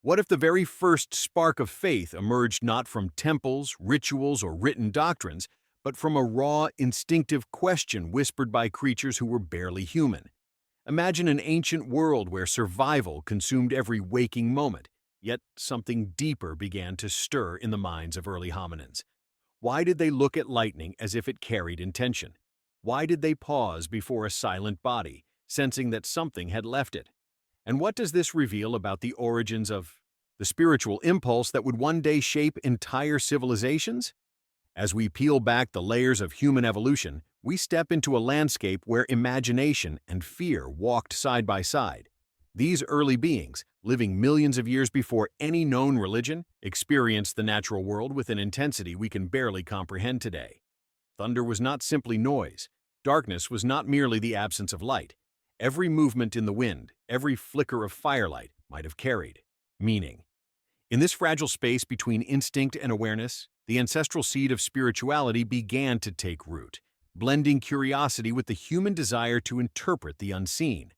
What if the very first spark of faith emerged not from temples, rituals, or written doctrines, but from a raw, instinctive question whispered by creatures who were barely human? Imagine an ancient world where survival consumed every waking moment, yet something deeper began to stir in the minds of early hominins. Why did they look at lightning as if it carried intention? Why did they pause before a silent body, sensing that something had left it? And what does this reveal about the origins of the spiritual impulse that would one day shape entire civilizations? As we peel back the layers of human evolution, we step into a landscape where imagination and fear walked side by side. These early beings, living millions of years before any known religion, experienced the natural world with an intensity we can barely comprehend today. Thunder was not simply noise. Darkness was not merely the absence of light. Every movement in the wind, every flicker of firelight might have carried meaning. In this fragile space between instinct and awareness, the ancestral seed of spirituality began to take root, blending curiosity with the human desire to interpret the unseen.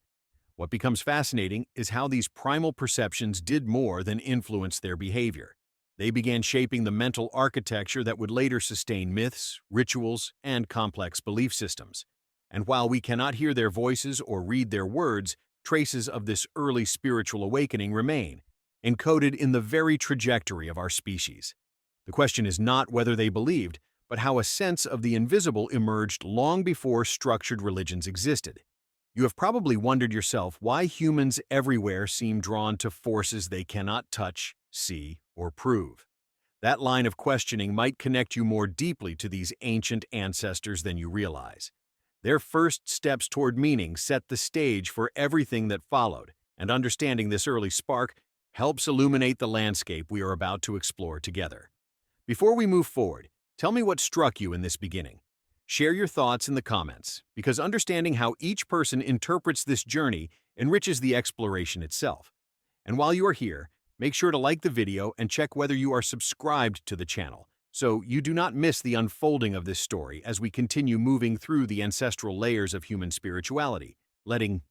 What becomes fascinating is how these primal perceptions did more than influence their behavior. They began shaping the mental architecture that would later sustain myths, rituals, and complex belief systems. And while we cannot hear their voices or read their words, traces of this early spiritual awakening remain, encoded in the very trajectory of our species. The question is not whether they believed, but how a sense of the invisible emerged long before structured religions existed. You have probably wondered yourself why humans everywhere seem drawn to forces they cannot touch, see, or prove. That line of questioning might connect you more deeply to these ancient ancestors than you realize. Their first steps toward meaning set the stage for everything that followed, and understanding this early spark helps illuminate the landscape we are about to explore together. Before we move forward, tell me what struck you in this beginning. Share your thoughts in the comments, because understanding how each person interprets this journey enriches the exploration itself. And while you are here, make sure to like the video and check whether you are subscribed to the channel, so you do not miss the unfolding of this story as we continue moving through the ancestral layers of human spirituality, letting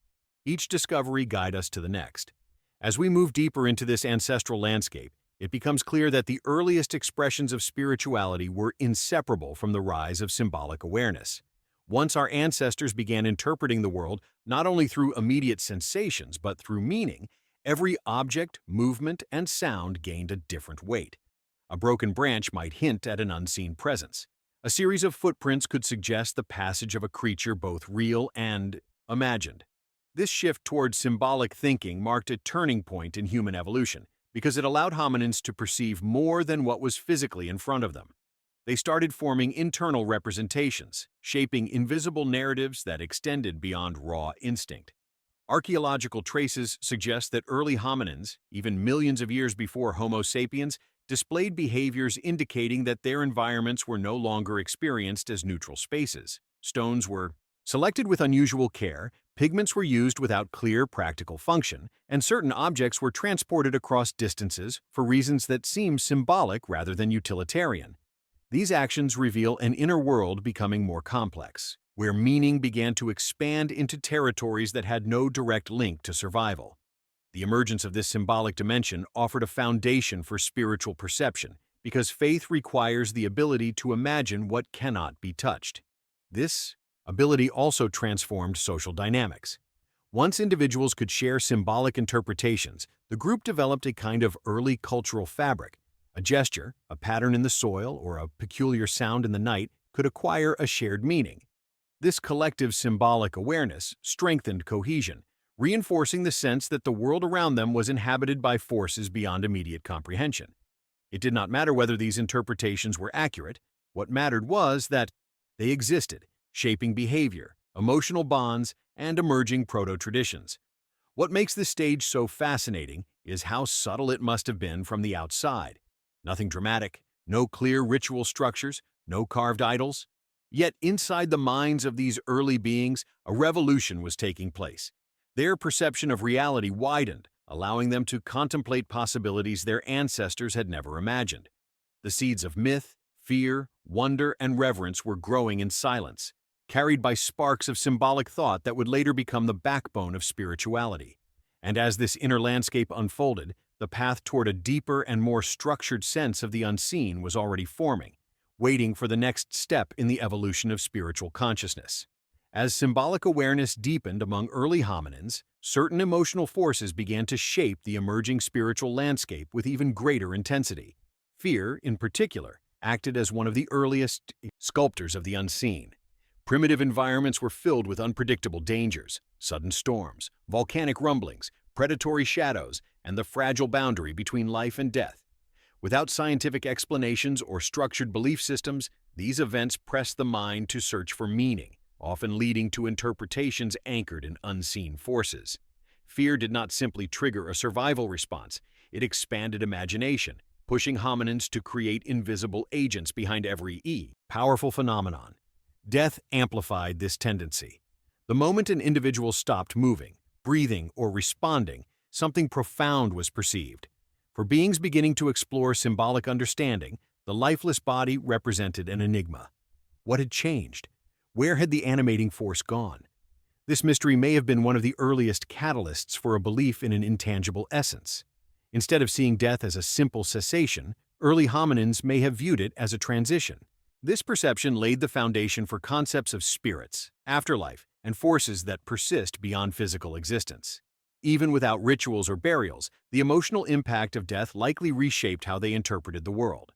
each discovery guide us to the next. As we move deeper into this ancestral landscape, it becomes clear that the earliest expressions of spirituality were inseparable from the rise of symbolic awareness. Once our ancestors began interpreting the world not only through immediate sensations but through meaning, every object, movement, and sound gained a different weight. A broken branch might hint at an unseen presence. A series of footprints could suggest the passage of a creature both real and imagined. This shift towards symbolic thinking marked a turning point in human evolution because it allowed hominins to perceive more than what was physically in front of them. They started forming internal representations, shaping invisible narratives that extended beyond raw instinct. Archaeological traces suggest that early hominins, even millions of years before Homo sapiens, displayed behaviors indicating that their environments were no longer experienced as neutral spaces. Stones were selected with unusual care, pigments were used without clear practical function, and certain objects were transported across distances for reasons that seem symbolic rather than utilitarian. These actions reveal an inner world becoming more complex, where meaning began to expand into territories that had no direct link to survival. The emergence of this symbolic dimension offered a foundation for spiritual perception, because faith requires the ability to imagine what cannot be touched. This ability also transformed social dynamics. Once individuals could share symbolic interpretations, the group developed a kind of early cultural fabric. A gesture, a pattern in the soil, or a peculiar sound in the night could acquire a shared meaning. This collective symbolic awareness strengthened cohesion, reinforcing the sense that the world around them was inhabited by forces beyond immediate comprehension. It did not matter whether these interpretations were accurate. What mattered was that they existed, shaping behavior, emotional bonds, and emerging proto-traditions. What makes this stage so fascinating is how subtle it must have been from the outside. Nothing dramatic, no clear ritual structures, no carved idols. Yet inside the minds of these early beings, a revolution was taking place. Their perception of reality widened, allowing them to contemplate possibilities their ancestors had never imagined. The seeds of myth, fear, wonder, and reverence were growing in silence, carried by sparks of symbolic thought that would later become the backbone of spirituality. And as this inner landscape unfolded, The path toward a deeper and more structured sense of the unseen was already forming, waiting for the next step in the evolution of spiritual consciousness. As symbolic awareness deepened among early hominins, certain emotional forces began to shape the emerging spiritual landscape with even greater intensity. Fear, in particular, acted as one of the earliest sculptors of the unseen. Primitive environments were filled with unpredictable dangers, sudden storms, volcanic rumblings, predatory shadows, and the fragile boundary between life and death. Without scientific explanations or structured belief systems, these events pressed the mind to search for meaning, often leading to interpretations anchored in unseen forces. Fear did not simply trigger a survival response, it expanded imagination, pushing hominins to create invisible agents behind every powerful phenomenon. Death amplified this tendency. The moment an individual stopped moving, breathing, or responding, something profound was perceived. For beings beginning to explore symbolic understanding, the lifeless body represented an enigma. What had changed? Where had the animating force gone? This mystery may have been one of the earliest catalysts for a belief in an intangible essence. Instead of seeing death as a simple cessation, early hominins may have viewed it as a transition. This perception laid the foundation for concepts of spirits, afterlife, and forces that persist beyond physical existence. Even without rituals or burials, the emotional impact of death likely reshaped how they interpreted the world.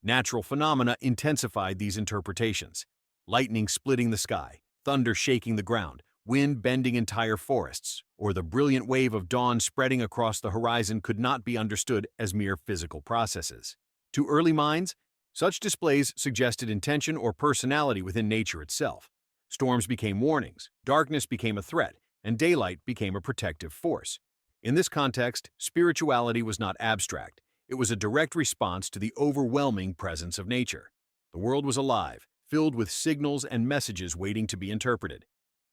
Natural phenomena intensified these interpretations. Lightning splitting the sky, thunder shaking the ground, wind bending entire forests, or the brilliant wave of dawn spreading across the horizon could not be understood as mere physical processes. To early minds, such displays suggested intention or personality within nature itself. Storms became warnings, darkness became a threat, and daylight became a protective force. In this context, spirituality was not abstract. It was a direct response to the overwhelming presence of nature. The world was alive, filled with signals and messages waiting to be interpreted.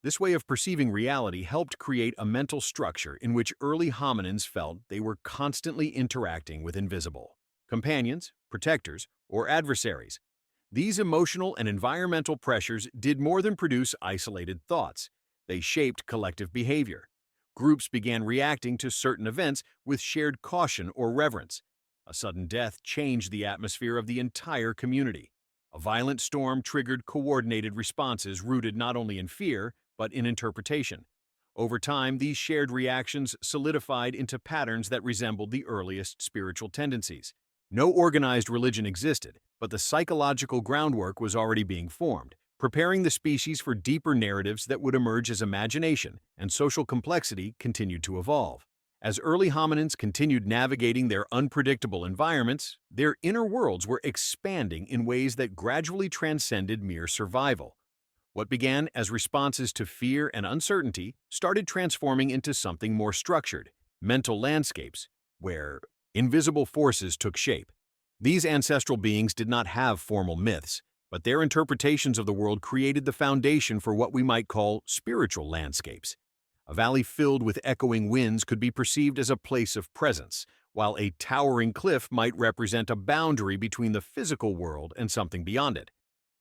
This way of perceiving reality helped create a mental structure in which early hominins felt they were constantly interacting with invisible companions, protectors, or adversaries. These emotional and environmental pressures did more than produce isolated thoughts. They shaped collective behavior. Groups began reacting to certain events with shared caution or reverence. A sudden death changed the atmosphere of the entire community. A violent storm triggered coordinated responses rooted not only in fear, but in interpretation. Over time, these shared reactions solidified into patterns that resembled the earliest spiritual tendencies. No organized religion existed, but the psychological groundwork was already being formed, preparing the species for deeper narratives that would emerge as imagination and social complexity continued to evolve. As early hominins continued navigating their unpredictable environments, their inner worlds were expanding in ways that gradually transcended mere survival. What began as responses to fear and uncertainty started transforming into something more structured, mental landscapes, where invisible forces took shape. These ancestral beings did not have formal myths, but their interpretations of the world created the foundation for what we might call spiritual landscapes. A valley filled with echoing winds could be perceived as a place of presence, while a towering cliff might represent a boundary between the physical world and something beyond it.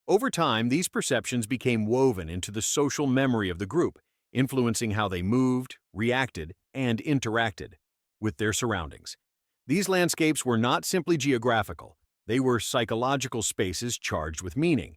Over time, these perceptions became woven into the social memory of the group, influencing how they moved, reacted, and interacted with their surroundings. These landscapes were not simply geographical, they were psychological spaces charged with meaning.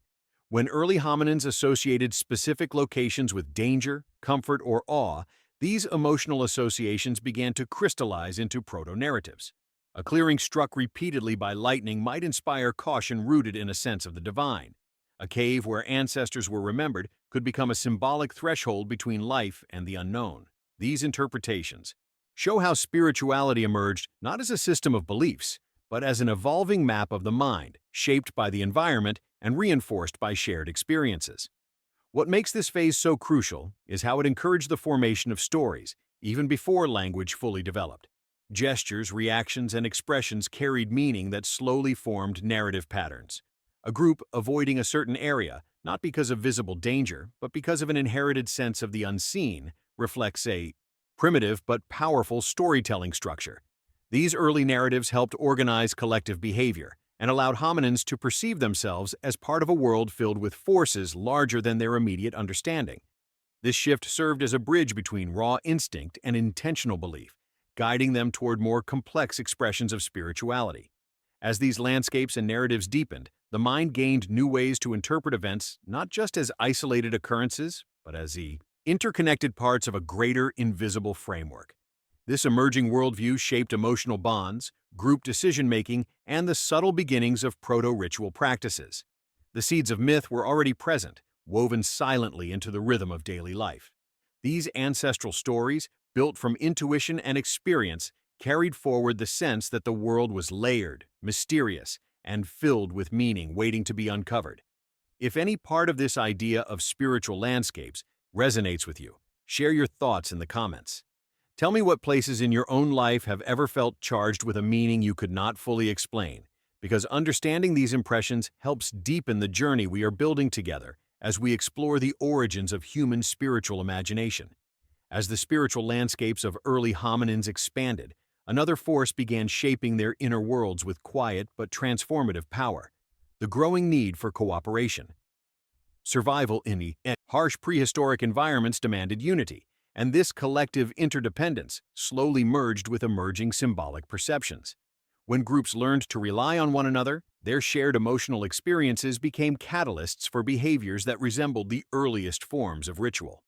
When early hominins associated specific locations with danger, comfort, or awe, these emotional associations began to crystallize into proto-narratives. A clearing struck repeatedly by lightning might inspire caution rooted in a sense of the divine. A cave where ancestors were remembered could become a symbolic threshold between life and the unknown. These interpretations show how spirituality emerged not as a system of beliefs, but as an evolving map of the mind, shaped by the environment and reinforced by shared experiences. What makes this phase so crucial is how it encouraged the formation of stories, even before language fully developed. Gestures, reactions, and expressions carried meaning that slowly formed narrative patterns. A group avoiding a certain area, not because of visible danger, but because of an inherited sense of the unseen, reflects a primitive but powerful storytelling structure. These early narratives helped organize collective behavior and allowed hominins to perceive themselves as part of a world filled with forces larger than their immediate understanding. This shift served as a bridge between raw instinct and intentional belief, guiding them toward more complex expressions of spirituality. As these landscapes and narratives deepened, the mind gained new ways to interpret events not just as isolated occurrences, but as the interconnected parts of a greater invisible framework. This emerging worldview shaped emotional bonds, group decision-making, and the subtle beginnings of proto-ritual practices. The seeds of myth were already present, woven silently into the rhythm of daily life. These ancestral stories, built from intuition and experience, carried forward the sense that the world was layered, mysterious, and filled with meaning waiting to be uncovered. If any part of this idea of spiritual landscapes resonates with you, share your thoughts in the comments. Tell me what places in your own life have ever felt charged with a meaning you could not fully explain, because understanding these impressions helps deepen the journey we are building together as we explore the origins of human spiritual imagination. As the spiritual landscapes of early hominins expanded, another force began shaping their inner worlds with quiet but transformative power: the growing need for cooperation. Survival in the harsh prehistoric environments demanded unity, and this collective interdependence slowly merged with emerging symbolic perceptions. When groups learned to rely on one another, their shared emotional experiences became catalysts for behaviors that resembled the earliest forms of ritual.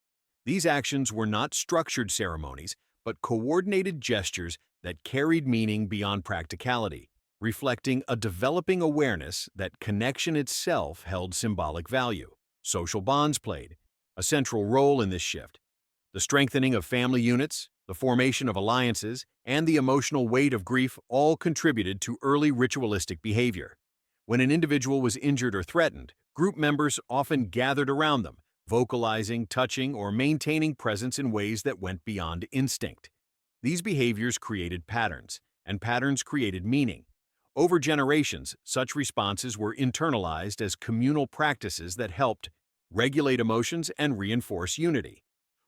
These actions were not structured ceremonies, but coordinated gestures that carried meaning beyond practicality, reflecting a developing awareness that connection itself held symbolic value. Social bonds played a central role in this shift. The strengthening of family units, the formation of alliances, and the emotional weight of grief all contributed to early ritualistic behavior. When an individual was injured or threatened, group members often gathered around them, vocalizing, touching, or maintaining presence in ways that went beyond instinct. These behaviors created patterns, and patterns created meaning. Over generations, such responses were internalized as communal practices that helped regulate emotions and reinforce unity.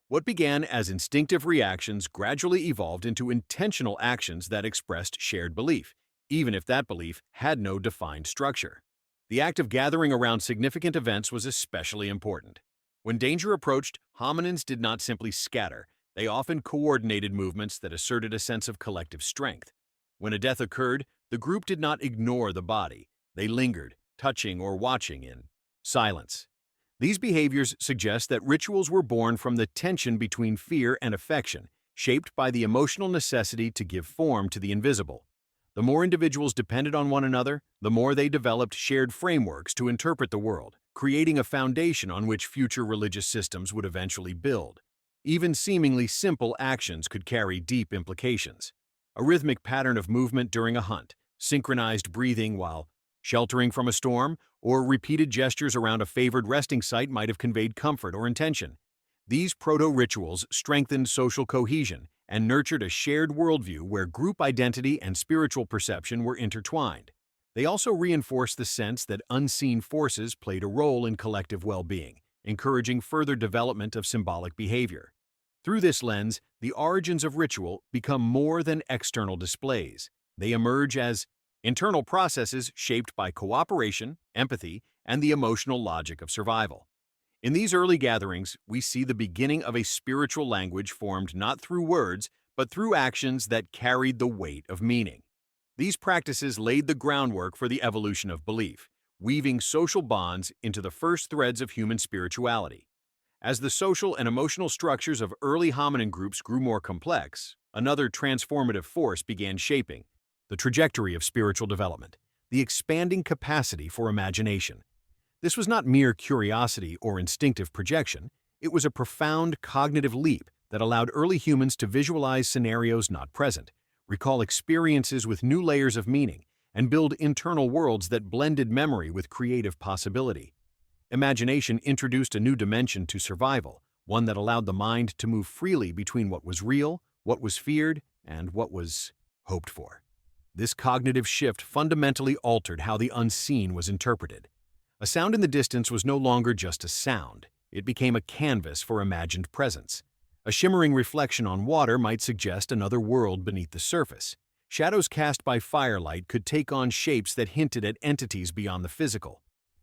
What began as instinctive reactions gradually evolved into intentional actions that expressed shared belief, even if that belief had no defined structure. The act of gathering around significant events was especially important. When danger approached, hominins did not simply scatter, they often coordinated movements that asserted a sense of collective strength. When a death occurred, the group did not ignore the body, they lingered, touching or watching in silence. These behaviors suggest that rituals were born from the tension between fear and affection, shaped by the emotional necessity to give form to the invisible. The more individuals depended on one another, the more they developed shared frameworks to interpret the world, creating a foundation on which future religious systems would eventually build. Even seemingly simple actions could carry deep implications. A rhythmic pattern of movement during a hunt, synchronized breathing while sheltering from a storm, or repeated gestures around a favored resting site might have conveyed comfort or intention. These proto-rituals strengthened social cohesion and nurtured a shared worldview where group identity and spiritual perception were intertwined. They also reinforced the sense that unseen forces played a role in collective well-being, encouraging further development of symbolic behavior. Through this lens, the origins of ritual become more than external displays. They emerge as internal processes shaped by cooperation, empathy, and the emotional logic of survival. In these early gatherings, we see the beginning of a spiritual language formed not through words, but through actions that carried the weight of meaning. These practices laid the groundwork for the evolution of belief, weaving social bonds into the first threads of human spirituality. As the social and emotional structures of early hominin groups grew more complex, another transformative force began shaping the trajectory of spiritual development, the expanding capacity for imagination. This was not mere curiosity or instinctive projection, it was a profound cognitive leap that allowed early humans to visualize scenarios not present, recall experiences with new layers of meaning, and build internal worlds that blended memory with creative possibility. Imagination introduced a new dimension to survival, one that allowed the mind to move freely between what was real, what was feared, and what was hoped for. This cognitive shift fundamentally altered how the unseen was interpreted. A sound in the distance was no longer just a sound. It became a canvas for imagined presence. A shimmering reflection on water might suggest another world beneath the surface. Shadows cast by firelight could take on shapes that hinted at entities beyond the physical.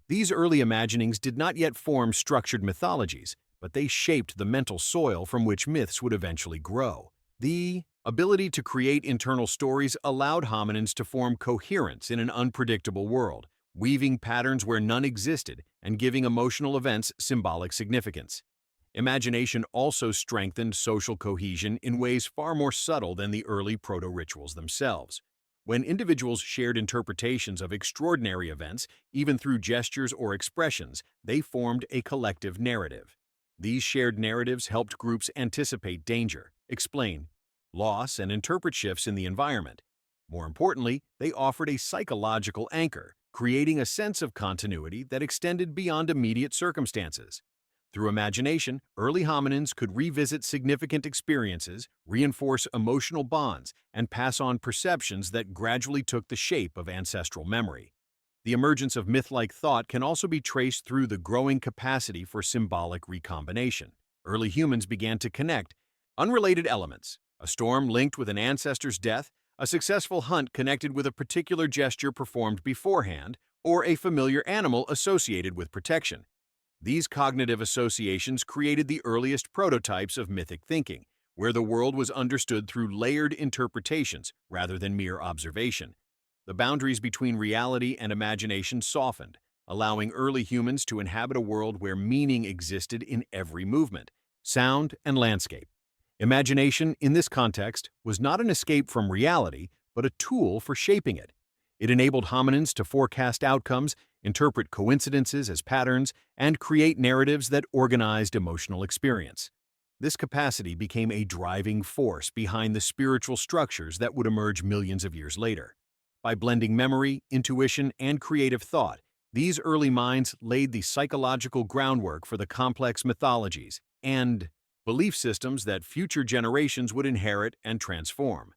These early imaginings did not yet form structured mythologies, but they shaped the mental soil from which myths would eventually grow. The ability to create internal stories allowed hominins to form coherence in an unpredictable world, weaving patterns where none existed and giving emotional events symbolic significance. Imagination also strengthened social cohesion in ways far more subtle than the early proto-rituals themselves. When individuals shared interpretations of extraordinary events, even through gestures or expressions, they formed a collective narrative. These shared narratives helped groups anticipate danger, explain loss, and interpret shifts in the environment. More importantly, they offered a psychological anchor, creating a sense of continuity that extended beyond immediate circumstances. Through imagination, early hominins could revisit significant experiences, reinforce emotional bonds, and pass on perceptions that gradually took the shape of ancestral memory. The emergence of myth-like thought can also be traced through the growing capacity for symbolic recombination. Early humans began to connect unrelated elements, a storm linked with an ancestor's death, a successful hunt connected with a particular gesture performed beforehand, or a familiar animal associated with protection. These cognitive associations created the earliest prototypes of mythic thinking, where the world was understood through layered interpretations rather than mere observation. The boundaries between reality and imagination softened, allowing early humans to inhabit a world where meaning existed in every movement, sound, and landscape. Imagination, in this context, was not an escape from reality, but a tool for shaping it. It enabled hominins to forecast outcomes, interpret coincidences as patterns, and create narratives that organized emotional experience. This capacity became a driving force behind the spiritual structures that would emerge millions of years later. By blending memory, intuition, and creative thought, these early minds laid the psychological groundwork for the complex mythologies and belief systems that future generations would inherit and transform.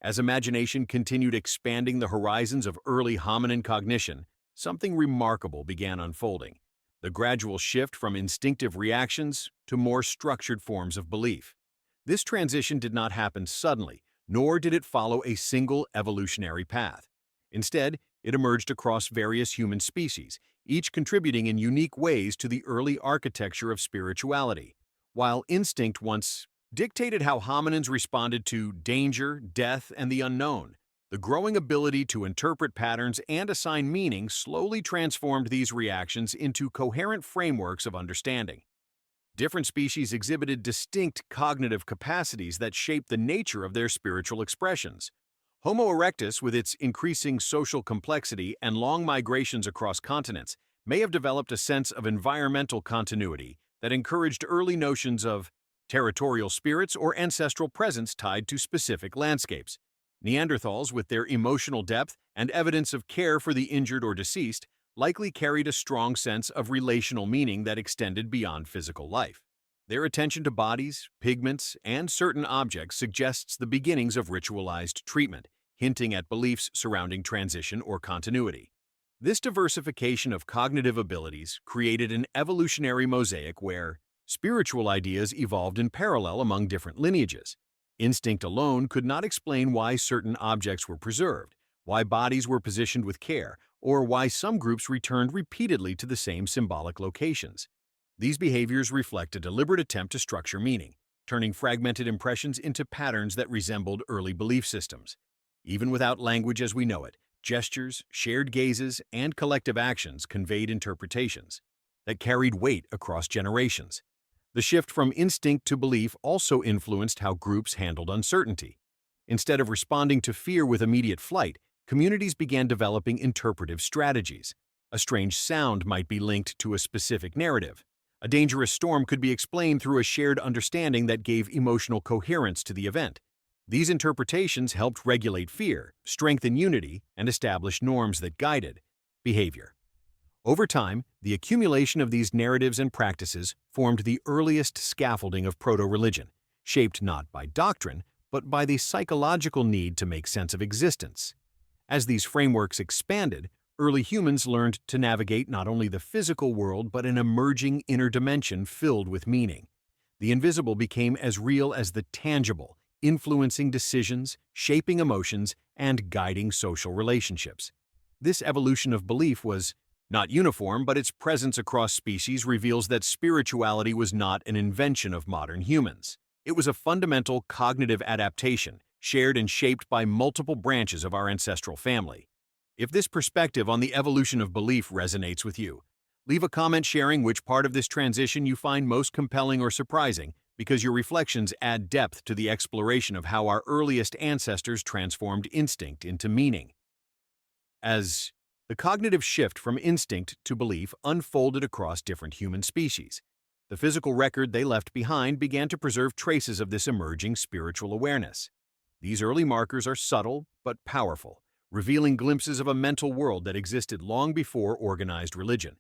As imagination continued expanding the horizons of early hominin cognition, something remarkable began unfolding: the gradual shift from instinctive reactions to more structured forms of belief. This transition did not happen suddenly, nor did it follow a single evolutionary path. Instead, it emerged across various human species, each contributing in unique ways to the early architecture of spirituality. While instinct once dictated how hominins responded to danger, death, and the unknown, the growing ability to interpret patterns and assign meaning slowly transformed these reactions into coherent frameworks of understanding. Different species exhibited distinct cognitive capacities that shaped the nature of their spiritual expressions. Homo erectus, with its increasing social complexity and long migrations across continents, may have developed a sense of environmental continuity that encouraged early notions of territorial spirits or ancestral presence tied to specific landscapes. Neanderthals, with their emotional depth and evidence of care for the injured or deceased, likely carried a strong sense of relational meaning that extended beyond physical life. Their attention to bodies, pigments, and certain objects suggests the beginnings of ritualized treatment, hinting at beliefs surrounding transition or continuity. This diversification of cognitive abilities created an evolutionary mosaic where spiritual ideas evolved in parallel among different lineages. Instinct alone could not explain why certain objects were preserved, why bodies were positioned with care, or why some groups returned repeatedly to the same symbolic locations. These behaviors reflect a deliberate attempt to structure meaning, turning fragmented impressions into patterns that resembled early belief systems. Even without language as we know it, gestures, shared gazes, and collective actions conveyed interpretations that carried weight across generations. The shift from instinct to belief also influenced how groups handled uncertainty. Instead of responding to fear with immediate flight, communities began developing interpretive strategies. A strange sound might be linked to a specific narrative. A dangerous storm could be explained through a shared understanding that gave emotional coherence to the event. These interpretations helped regulate fear, strengthen unity, and establish norms that guided behavior. Over time, the accumulation of these narratives and practices formed the earliest scaffolding of proto-religion, shaped not by doctrine, but by the psychological need to make sense of existence. As these frameworks expanded, early humans learned to navigate not only the physical world but an emerging inner dimension filled with meaning. The invisible became as real as the tangible, influencing decisions, shaping emotions, and guiding social relationships. This evolution of belief was not uniform, but its presence across species reveals that spirituality was not an invention of modern humans. It was a fundamental cognitive adaptation, shared and shaped by multiple branches of our ancestral family. If this perspective on the evolution of belief resonates with you, leave a comment sharing which part of this transition you find most compelling or surprising, because your reflections add depth to the exploration of how our earliest ancestors transformed instinct into meaning. As the cognitive shift from instinct to belief unfolded across different human species, the physical record they left behind began to preserve traces of this emerging spiritual awareness. These early markers are subtle but powerful, revealing glimpses of a mental world that existed long before organized religion.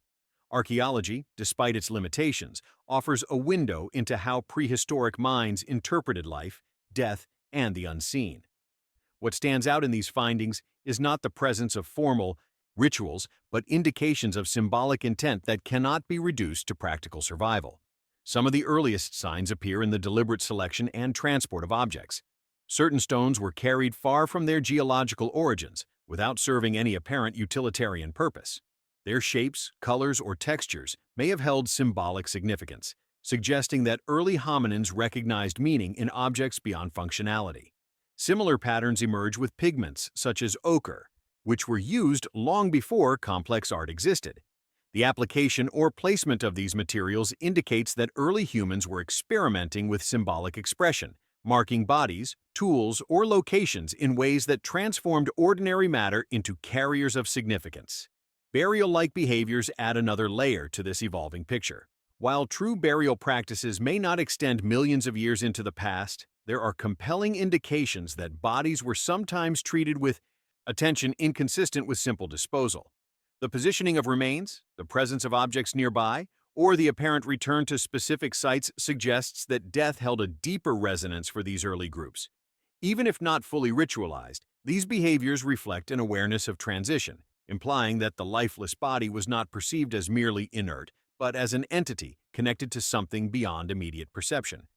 Archaeology, despite its limitations, offers a window into how prehistoric minds interpreted life, death, and the unseen. What stands out in these findings is not the presence of formal rituals, but indications of symbolic intent that cannot be reduced to practical survival. Some of the earliest signs appear in the deliberate selection and transport of objects. Certain stones were carried far from their geological origins, without serving any apparent utilitarian purpose. Their shapes, colors, or textures may have held symbolic significance, suggesting that early hominins recognized meaning in objects beyond functionality. Similar patterns emerge with pigments, such as ochre, which were used long before complex art existed. The application or placement of these materials indicates that early humans were experimenting with symbolic expression, marking bodies, tools, or locations in ways that transformed ordinary matter into carriers of significance. Burial-like behaviors add another layer to this evolving picture. While true burial practices may not extend millions of years into the past, there are compelling indications that bodies were sometimes treated with attention inconsistent with simple disposal. The positioning of remains, the presence of objects nearby, or the apparent return to specific sites suggests that death held a deeper resonance for these early groups. Even if not fully ritualized, these behaviors reflect an awareness of transition, implying that the lifeless body was not perceived as merely inert, but as an entity connected to something beyond immediate perception.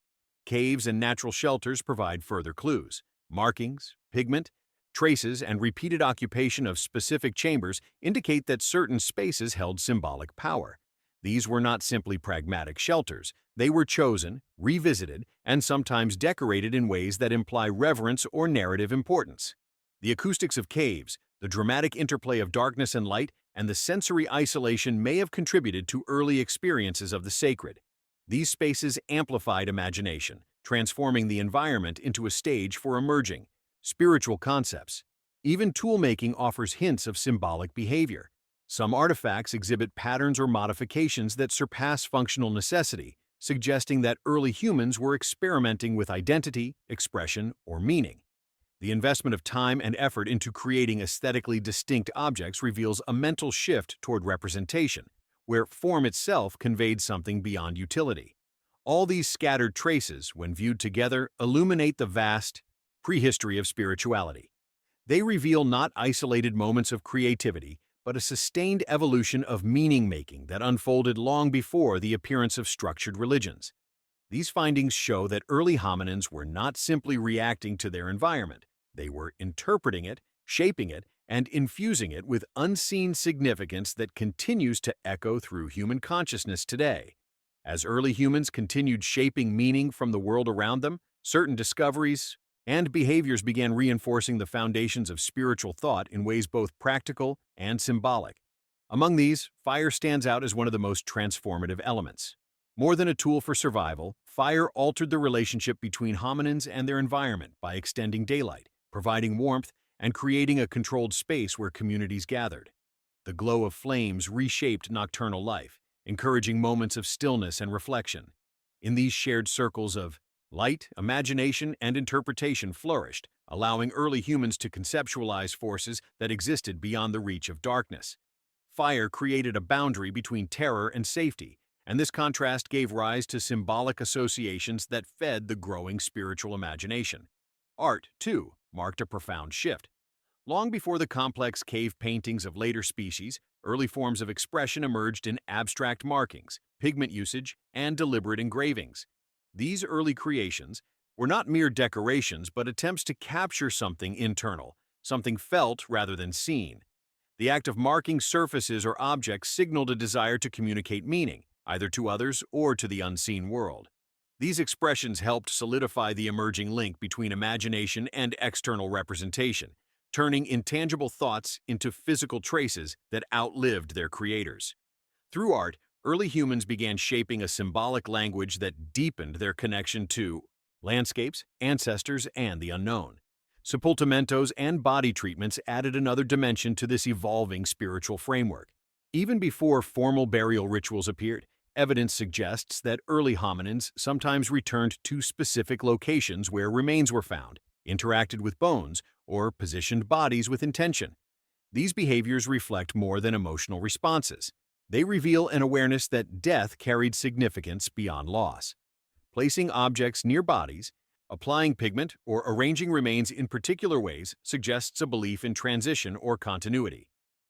Caves and natural shelters provide further clues. Markings, pigment, traces, and repeated occupation of specific chambers indicate that certain spaces held symbolic power. These were not simply pragmatic shelters. They were chosen, revisited, and sometimes decorated in ways that imply reverence or narrative importance. The acoustics of caves, the dramatic interplay of darkness and light, and the sensory isolation may have contributed to early experiences of the sacred. These spaces amplified imagination, transforming the environment into a stage for emerging spiritual concepts. Even tool-making offers hints of symbolic behavior. Some artifacts exhibit patterns or modifications that surpass functional necessity, suggesting that early humans were experimenting with identity, expression, or meaning. The investment of time and effort into creating aesthetically distinct objects reveals a mental shift toward representation, where form itself conveyed something beyond utility. All these scattered traces, when viewed together, illuminate the vast prehistory of spirituality. They reveal not isolated moments of creativity, but a sustained evolution of meaning-making that unfolded long before the appearance of structured religions. These findings show that early hominins were not simply reacting to their environment. They were interpreting it, shaping it, and infusing it with unseen significance that continues to echo through human consciousness today. As early humans continued shaping meaning from the world around them, certain discoveries and behaviors began reinforcing the foundations of spiritual thought in ways both practical and symbolic. Among these, fire stands out as one of the most transformative elements. More than a tool for survival, fire altered the relationship between hominins and their environment by extending daylight, providing warmth, and creating a controlled space where communities gathered. The glow of flames reshaped nocturnal life, encouraging moments of stillness and reflection. In these shared circles of light, imagination, and interpretation flourished, allowing early humans to conceptualize forces that existed beyond the reach of darkness. Fire created a boundary between terror and safety, and this contrast gave rise to symbolic associations that fed the growing spiritual imagination. Art, too, marked a profound shift. Long before the complex cave paintings of later species, early forms of expression emerged in abstract markings, pigment usage, and deliberate engravings. These early creations were not mere decorations but attempts to capture something internal, something felt rather than seen. The act of marking surfaces or objects signaled a desire to communicate meaning, either to others or to the unseen world. These expressions helped solidify the emerging link between imagination and external representation, turning intangible thoughts into physical traces that outlived their creators. Through art, early humans began shaping a symbolic language that deepened their connection to landscapes, ancestors, and the unknown. Sepultamentos and body treatments added another dimension to this evolving spiritual framework. Even before formal burial rituals appeared, evidence suggests that early hominins sometimes returned to specific locations where remains were found, interacted with bones, or positioned bodies with intention. These behaviors reflect more than emotional responses. They reveal an awareness that death carried significance beyond loss. Placing objects near bodies, applying pigment, or arranging remains in particular ways suggests a belief in transition or continuity.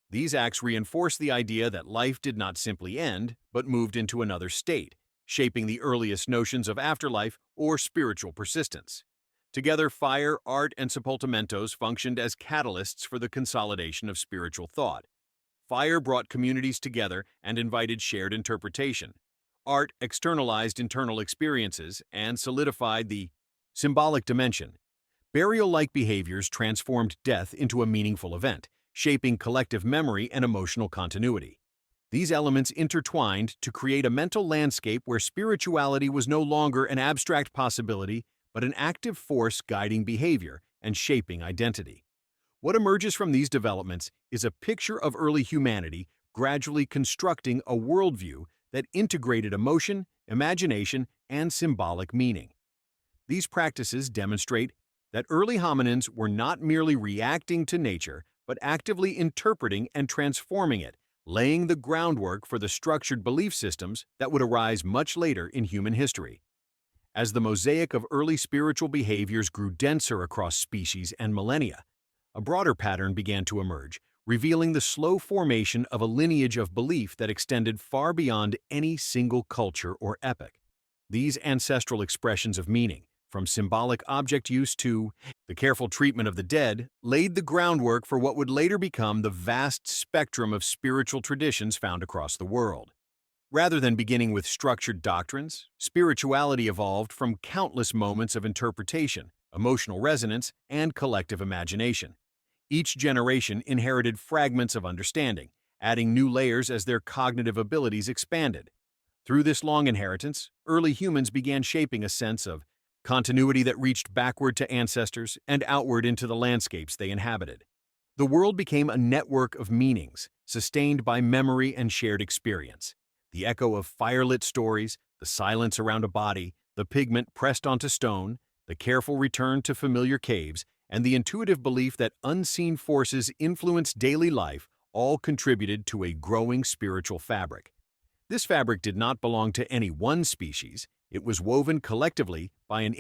These acts reinforce the idea that life did not simply end, but moved into another state, shaping the earliest notions of afterlife or spiritual persistence. Together, fire, art, and sepultamentos functioned as catalysts for the consolidation of spiritual thought. Fire brought communities together and invited shared interpretation. Art externalized internal experiences and solidified the symbolic dimension. Burial-like behaviors transformed death into a meaningful event, shaping collective memory and emotional continuity. These elements intertwined to create a mental landscape where spirituality was no longer an abstract possibility, but an active force guiding behavior and shaping identity. What emerges from these developments is a picture of early humanity gradually constructing a worldview that integrated emotion, imagination, and symbolic meaning. These practices demonstrate that early hominins were not merely reacting to nature, but actively interpreting and transforming it, laying the groundwork for the structured belief systems that would arise much later in human history. As the mosaic of early spiritual behaviors grew denser across species and millennia, a broader pattern began to emerge, revealing the slow formation of a lineage of belief that extended far beyond any single culture or epoch. These ancestral expressions of meaning, from symbolic object use to the careful treatment of the dead, laid the groundwork for what would later become the vast spectrum of spiritual traditions found across the world. Rather than beginning with structured doctrines, spirituality evolved from countless moments of interpretation, emotional resonance, and collective imagination. Each generation inherited fragments of understanding, adding new layers as their cognitive abilities expanded. Through this long inheritance, early humans began shaping a sense of continuity that reached backward to ancestors and outward into the landscapes they inhabited. The world became a network of meanings, sustained by memory and shared experience. The echo of firelit stories, the silence around a body, the pigment pressed onto stone, the careful return to familiar caves, and the intuitive belief that unseen forces influence daily life all contributed to a growing spiritual fabric. This fabric did not belong to any one species. It was woven collectively by an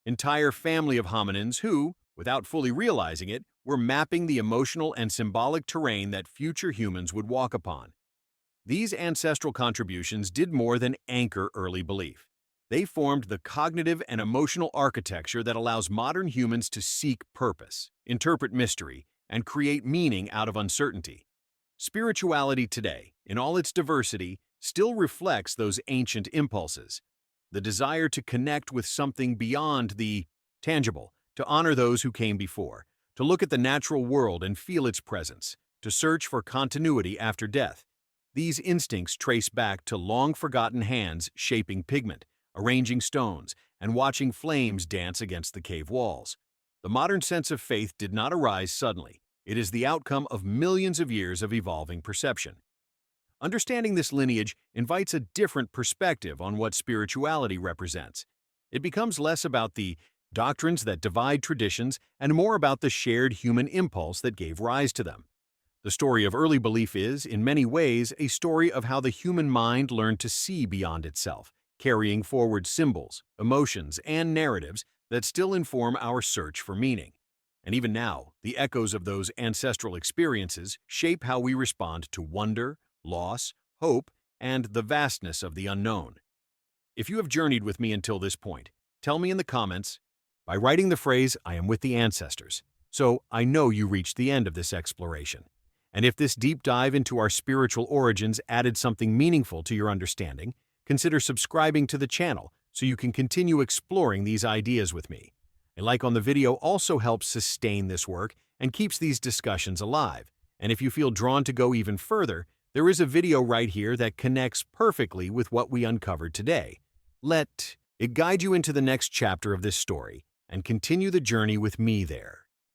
entire family of hominins who, without fully realizing it, were mapping the emotional and symbolic terrain that future humans would walk upon. These ancestral contributions did more than anchor early belief. They formed the cognitive and emotional architecture that allows modern humans to seek purpose, interpret mystery, and create meaning out of uncertainty. Spirituality today, in all its diversity, still reflects those ancient impulses. The desire to connect with something beyond the tangible, to honor those who came before, to look at the natural world and feel its presence, to search for continuity after death. These instincts trace back to long-forgotten hands shaping pigment, arranging stones, and watching flames dance against the cave walls. The modern sense of faith did not arise suddenly. It is the outcome of millions of years of evolving perception. Understanding this lineage invites a different perspective on what spirituality represents. It becomes less about the doctrines that divide traditions and more about the shared human impulse that gave rise to them. The story of early belief is, in many ways, a story of how the human mind learned to see beyond itself, carrying forward symbols, emotions, and narratives that still inform our search for meaning. And even now, the echoes of those ancestral experiences shape how we respond to wonder, loss, hope, and the vastness of the unknown. If you have journeyed with me until this point, tell me in the comments by writing the phrase, "I am with the ancestors," so I know you reached the end of this exploration. And if this deep dive into our spiritual origins added something meaningful to your understanding, consider subscribing to the channel so you can continue exploring these ideas with me. A like on the video also helps sustain this work and keeps these discussions alive. And if you feel drawn to go even further, there is a video right here that connects perfectly with what we uncovered today. Let it guide you into the next chapter of this story and continue the journey with me there.